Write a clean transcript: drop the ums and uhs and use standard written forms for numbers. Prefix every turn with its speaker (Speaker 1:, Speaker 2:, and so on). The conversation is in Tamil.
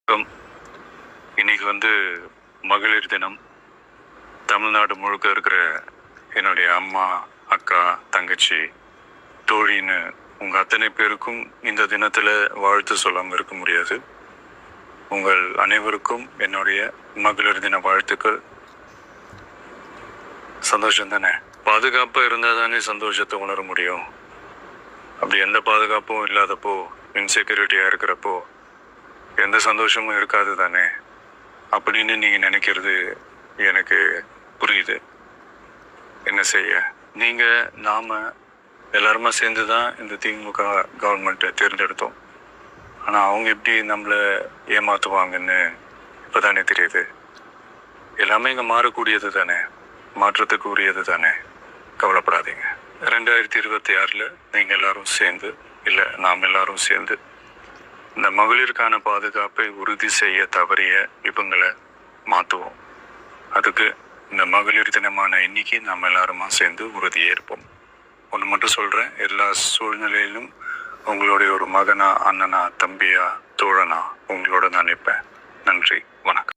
Speaker 1: வணக்கம். இன்னைக்கு மகளிர் தினம். தமிழ்நாடு முழுக்க இருக்கிற என்னுடைய அம்மா, அக்கா, தங்கச்சி, தோழின்னு உங்கள் அத்தனை பேருக்கும் இந்த தினத்தில் வாழ்த்து சொல்லாமல் இருக்க முடியாது. உங்கள் அனைவருக்கும் என்னுடைய மகளிர் தின வாழ்த்துக்கள். சந்தோஷம் தானே? பாதுகாப்பாக இருந்தால் தானே சந்தோஷத்தை உணர முடியும். அப்படி எந்த பாதுகாப்பும் இல்லாதப்போ, இன்செக்யூரிட்டியாக இருக்கிறப்போ எந்த சந்தோஷமும் இருக்காது தானே அப்படின்னு நீங்கள் நினைக்கிறது எனக்கு புரியுது. என்ன செய்ய, நாம் எல்லாருமா சேர்ந்து தான் இந்த திமுக கவர்மெண்ட்டை தேர்ந்தெடுத்தோம். ஆனால் அவங்க எப்படி நம்மளை ஏமாற்றுவாங்கன்னு இப்போ தானே தெரியுது. எல்லாமே இங்கே மாறக்கூடியது தானே, மாற்றத்துக்கு உரியது தானே. கவலைப்படாதீங்க. 2026 நீங்கள் எல்லாரும் சேர்ந்து, இல்லை நாம் எல்லாரும் சேர்ந்து இந்த மகளிருக்கான பாதுகாப்பை உறுதி செய்ய தவறிய இவங்களை மாற்றுவோம். அதுக்கு இந்த மகளிர் தினமான இன்னைக்கு நம்ம எல்லாருமா சேர்ந்து உறுதியேற்போம். ஒன்று மட்டும் சொல்கிறேன், எல்லா சூழ்நிலையிலும் உங்களுடைய ஒரு மகனா, அண்ணனா, தம்பியா, தோழனா உங்களோட நான் நிற்பேன். நன்றி, வணக்கம்.